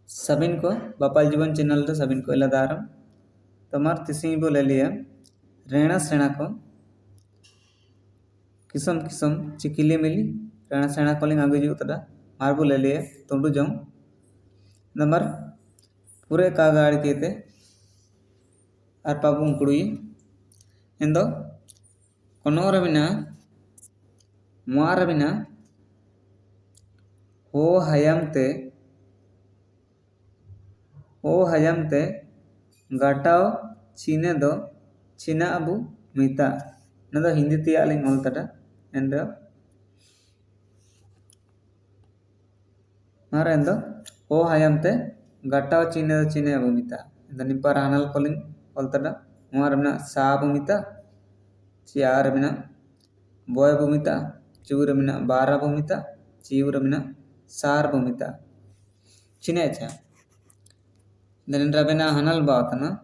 सबिन को बापाल जीवन चैनल तो सबिन को इलादारम तमार तिसी बो ले लिया रेणा सेना को किसम किसम चिकिले मिली रेणा सेना को लिंग आगे जुतड़ा मार बो ले लिया तोड़ू जाऊं नंबर पूरे कागाड़ केते आर पाबुं कुड़ी एंदो कोनोरबिना मुआरबिना हो हयाम ते गाटाव चीने दो चीना अबु मिता नदो हिंदी तिया लिंग मोलतटा एंदो मार एंदो हो हयाम ते गाटाव चीने दो चीने अबु मिता एंदो निपार हानल कोलिंग मोलतटा मुआरबिना सा अबु मिता चियारबिना बोय अबु मिता चूरबिना बार अबु मिता चीवरबिना सार अबु मिता चिने अच्छा dan rabena hanal baatana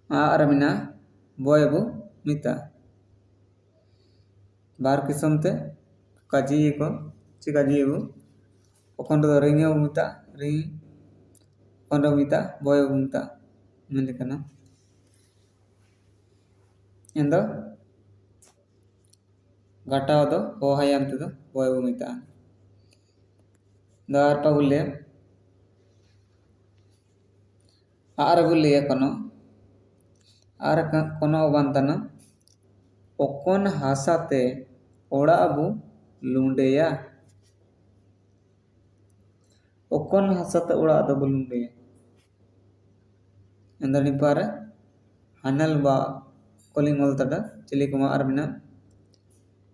arabina boyabu mita bar kisomte kaji ko chikaji bu okondo ringe mita ring okondo mita boyabu mita melikana endo gataw do ho hayam te do boyabu mita dar pagulle आरबुलिया कोनो बंतना ओकोन हासाते ओड़ा अबु लुंडेया ओकोन हासाते ओड़ा अबु लुंडेया अंदर निपार हनल बा calling मोलतटा chilli कुमा अरबिना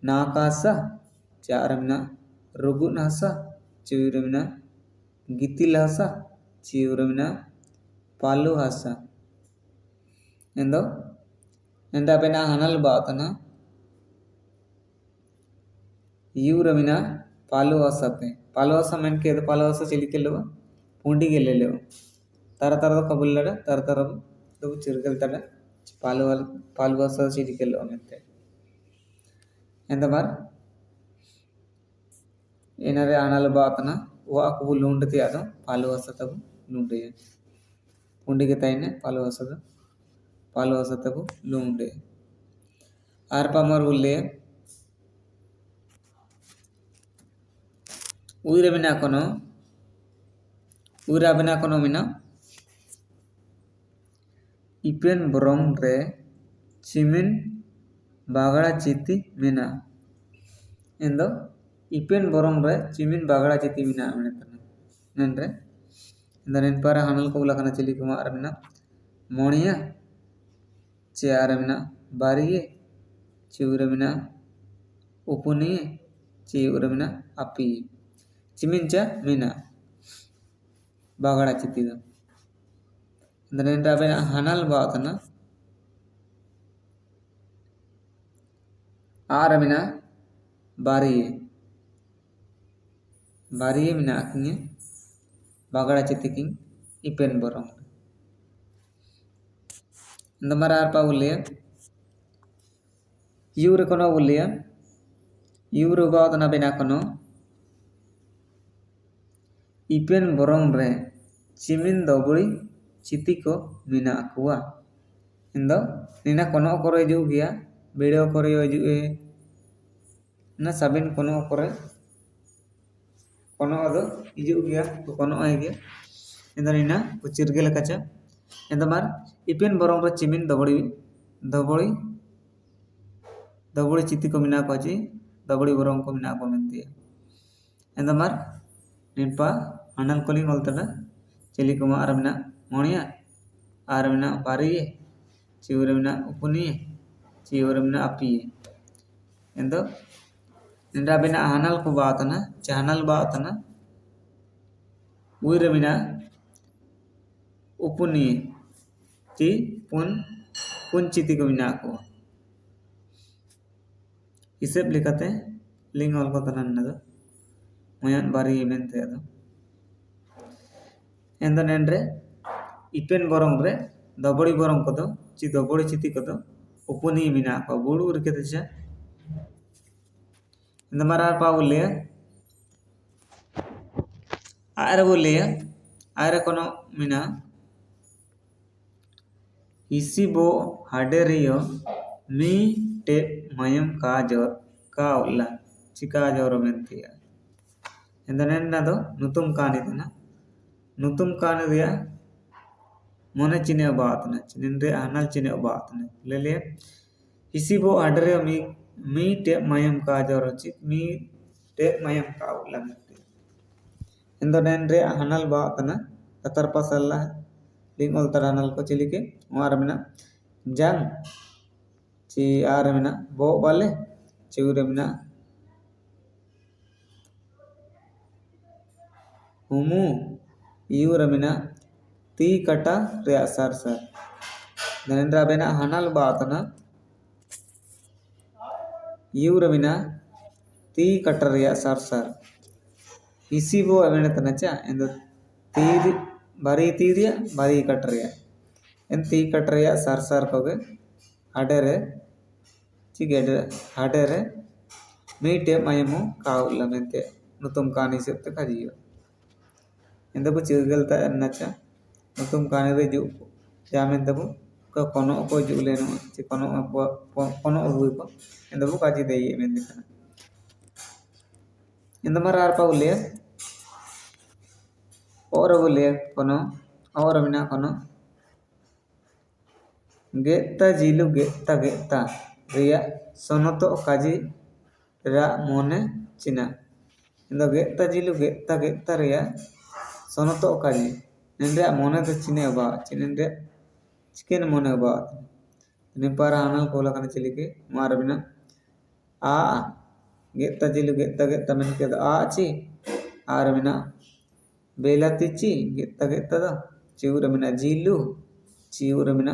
नाकासा चा अरबिना रुगुन हासा चिवरबिना गितिल हासा चिवरबिना पालू हासा एंदो एंदा बेना हनल बातना यूरमिना पालू हासा मेन के पालू हासा चिली के लो पुंडी के ले लो तारा तारा तो कबुल्लड़ा तारा तारा तो चिरगल तड़ा पालू हासा चिली के लो मेनते एंदा मार एनारे हनल बातना वो अकबु लूंडती आदो पालू हासा तब लूंडे पुंडी के ताइने पालू हासा तब लूंडे आर पामर बुल्ले उइरा बिना कोनो मिना इपेन ब्रोंग रे चिमिन बागड़ा चिती मिना एंदो इपेन ब्रोंग रे चिमिन बागड़ा चिती मिना नंरे दानिन para hanal ko ulakana cili kuma arabina monia ce arabina bariye ci urabina upuni ci urabina api ciminca mina bagada citido danin rabina hanal baatana arabina bariye mina aknya bagada citiking ipen borong number are पा बोलिए your कोनो बोलिए your बात ना बिना कोनो इपेन बोरोंग रे चिमिन दोबड़ी चिति को मिना कुआ इंदो निना कोनो करे जो गया वीडियो करे जो ना सबिन कोनो करे कोनो अदो इजु गया तो कोनो आए गया इंदो निना उचिरगे लकाचा इंदो मार इपेन बोरोंग रे चिमिन दोबड़ी चिति को मिना को ची दोबड़ी बोरोंग को मिना को मिनती इंदो मार निपा अनल कोलिंग बोलता चिली कुमा आरबिना मोनिया आरबिना बारिये चिवरबिना उपनिये चिवरबिना अपिये इंदो निंदा बिना अनल को बातना चहनल बातना उइरबिना उपनिये ची पुन चिति को मिना को इसे लिखते लिंग ऑल को तनन्नदो मयन बारी इमेंते अदो एंदो नेंड्रे इपेन बोरोंग रे दोबड़ी बोरोंग को दो ची दोबड़ी चिति को दो उपनी मिना को बुड़ उरके तचा इंदो मारा पावले आरे बोले आरे कोनो मिना इसी बो हाडेरियो मी टे मयम का उल्ला चिका जोर मेंतिया ಎಂದನೆನ್ನದು ನುತುಂ ಕಾನಿದನ ನುತುಂ ಕಾನಿದಿಯ ಮೊನೆ ಚಿನೆ ಬಾತನ ಚಿನಿಂದ್ರೆ ಅನಲ್ ಚಿನೆ ಬಾತನ ಲೆಲೆ ಇಸಿಬೋ ಅಡ್ರೆ ಮೀ ಟೆ ಮಯಂ ಕಾ ಜೋರಚಿ ಮೀ ಟೆ ಮಯಂ ಕಾ ಉಲ್ಲಂತೆ ಎಂದನೆನ್ರೆ ಅನಲ್ ಬಾತನ ತತರ ಪಸಲ್ಲ ಲಿಂಗ್ ಒಲ್ತರ ಅನಲ್ ko ಚಿಲಿಕೆ ಮಾರಮಿನ ಜಂಗ್ ci aramina bo bale ciuramina umu iuramina ti kata rea sar nanendra bena hanal baatana iuramina ti kata rea sar isibo amena tanacha endo tiri bari tiria bari kata rea en ti kata rea sar koge adere cigede adere meete mayemu kaula mente nutum kani septe kajiyo endabu cirgal ta nacha nutum kani re ju jamen dabu ka kono ko ju leno ci kono ubu ko endabu kaji deyi mente kana endamar arpa ulle ora ulle kono ora mina kono geta jilu geta ria sonoto kaji ra mone cina endo geta jilu geta ria sonoto kaji nende mone to cine ba cinende chicken mone ba nepara anal kola kana chilike marabina a geta jilu geta men ke a chi arabina belatichi geta da chiuramina jilu chiuramina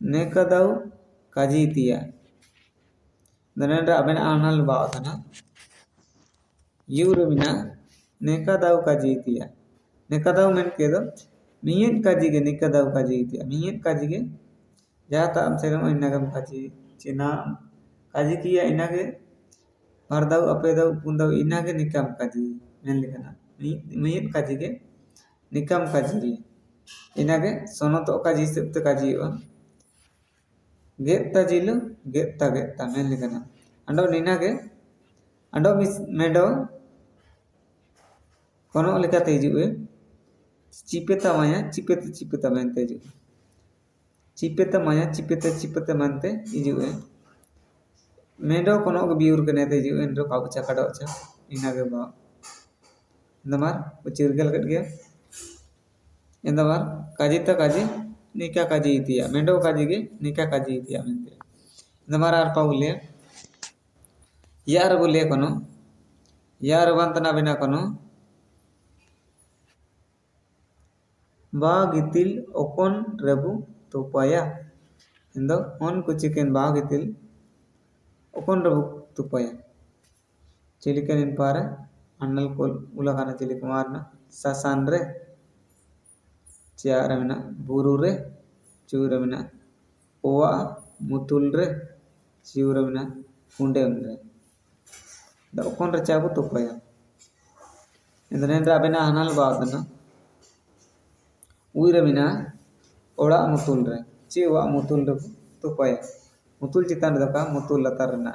nekadau kajitia danendra abena anal baatana yurumina nekadau kajitia nekadau men kedo mien kajige nekadau kajitia mien kajige jata am seram inagam kaji cina kaji kiya inage mardau apedau pundau inage nikam kaji menlikana mien kajige nikam kaji inage sonoto kaji septe kaji geta jilu geta menlikana ando ninage ando mis medo kono leka tejue cipeta maya cipeta mente ju cipeta maya cipeta mante ijue medo kono ke biur kene teju endo kabucha kadocha inage ba indamar ucirgal kat ge indamar kajita kaji nika kaji itia medo kaji ge nika kaji itia mente indamar arpa ulle yar bulle kono yar bantana bina kono bagitil okon rebu tupaya endo on kuchiken bagitil okon rebu tupaya chilikan in para annal kol ulakana chilik marna sasanre ciaramina burure ciuramina owa mutulre ciuramina unde da okon recabu tupaya endenen rabena anal baatana uiramina oda mutulre ciwa mutulre tupaya mutul citan daka mutul latar na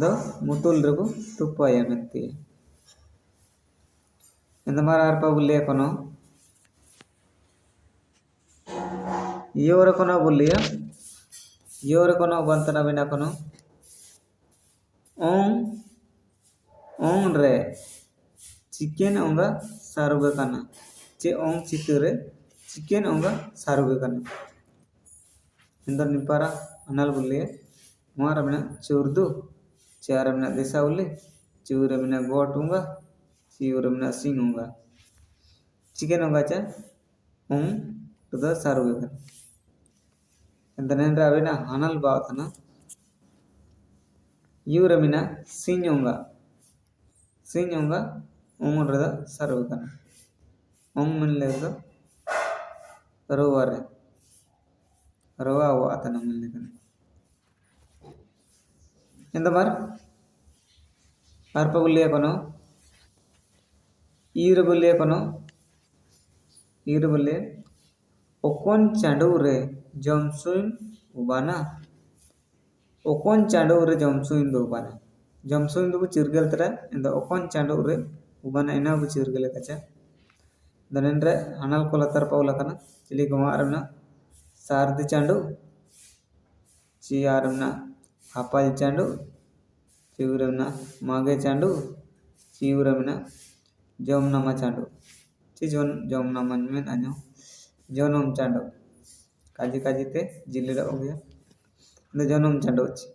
do mutul rebu tupaya menti endamar arpa bulle kono yore kono bulle yore kono bantana bina kono on re chicken onga saruga kana che on chiture chicken onga saruga kana endar nipara anal bulle maramina churdu charamina desaulle churamina gotunga chiuramina singunga chicken onga cha on tuda saruga kana endanendra avena anal baatana yuramina sinyonga ongonrada saruga kana on menledo rovare rova atana menle kana endamar arpa bulia kono ir bulia kono ir bulia okon chandu re jomsuin ubana okon chandu re jomsuin do ubana jomsuin do chirgal tara enda okon chandu re ubana ina bu chirgal kacha danendre anal kolatar paula kana chili kuma arna sardi chandu ci arna apal chandu ciuramna mage chandu ciuramna jom nama chandu ci jom nama men anyo jonom chandu kaji kaji te jilira हो गया inde jonom chandu ci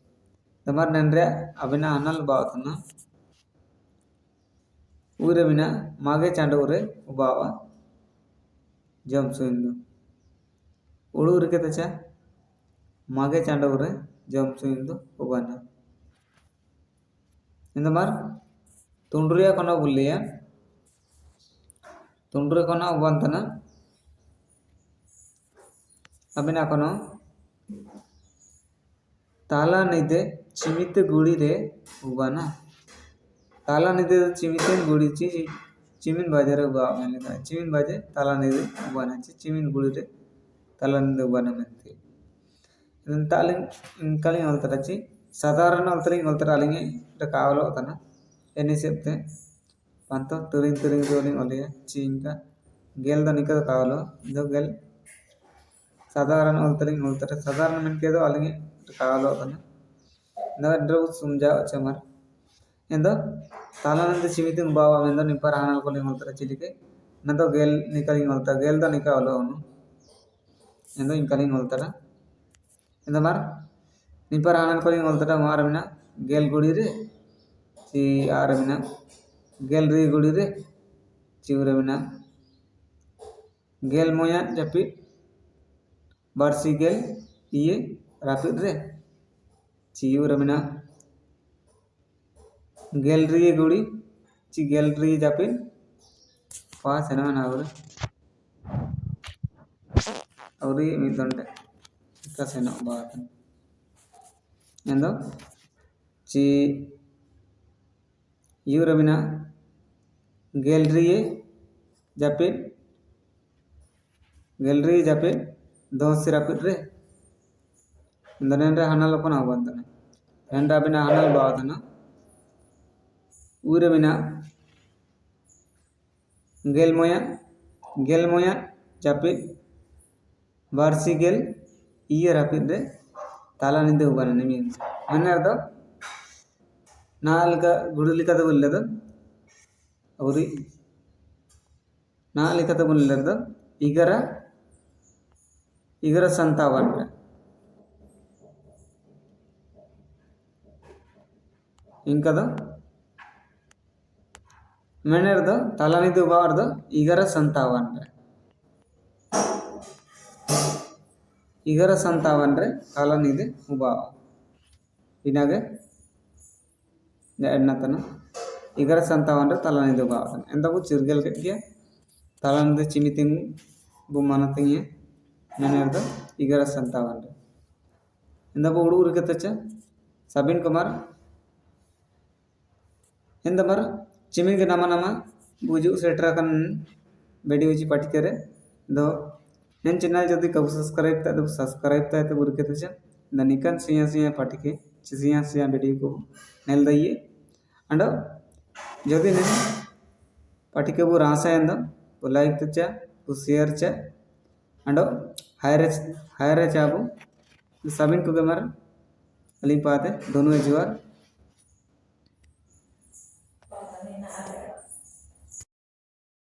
tamar nandre abina anal baatna uramina mage chandu re ubawa jom suindu udu urke tacha mage chandu re jom suindu ubana indamar tundriya kono bulliya tundre kono ubantana abina kono ताला निदे चिमित गुड़ी रे उबाना ताला निदे चिमित गुड़ी ची चिमिन बाजे रे उबा मैंने कहा चिमिन बाजे ताला निदे उबाना ची चिमिन गुड़ी रे ताला निदे उबाना मैंने तालिंग कलिंग अलतरा ची साधारण अलतरा अलिंगे रकावलो तना एनी सेप्ते पंतो तुरिंग रोलिंग ओलिया ची इनका गेल दा निका कावलो दो गेल साधारण अलतरा साधारण मन के दो अलिंगे कावलो तना नगड्रो सुमजा चमर एंदो तालानंद चिमितिन बावा मेंदो निपर आनल कोलिंग अलतरा चिलिके नंदो गेल निकलिंग अलतरा गेल दा निकावलो अनु एंदो इनकलिंग अलतरा एंदो मार निपर आनल कोलिंग अलतरा मारमिना गेल गुड़ी रे ची आरमिना गेल री गुड़ी रे चिवरमिना गेल मोया जपी बारसी गेल ये रापिड रे चिवरमिना गैलरी गुड़ी ची गैलरी जापिन पास है ना और ये मिदंडे का सेना बात एंदो ची यूरमिना गैलरी जापिन दो सिरापिड रे इंदनेंरे हनल को ना बंदने एंडा बिना हनल बादना ऊरमिना गेल मोया जापिद बारसी गेल इये रापिद रे ताला निंदे उबाना निमीन मन्ने अर्दो नालिका गुडुलिका तो बोलेदो औरी नालिका तो बोलेदो इगरा संतावन रे इंका दो मेनेरदो तालानिदु बारदो इगरा संतावन रे तालानिदे उबा इनागे एडनतन इगरा संतावन रे तालानिदु उबा एंदबु चिरगल के तालानिदे चिमितिंग बु मानतिंग मेनेरदो इगरा संतावन रे एंदबु उडूर के तच सबिन कुमार एंदमर चिमिन के nama बुझु सेटरा kan वीडियो जी पार्टी करे दो नेन चैनल जदि कब सब्सक्राइब ता तो बुरके तो दनिकन सिया पार्टी के सिया वीडियो को नेल दइए अंड जदि नेन पार्टी के वो रासा एंदो वो लाइक तो वो शेयर अंड हायरे चाबू सबिन को मर अली पाते दोनों जुआर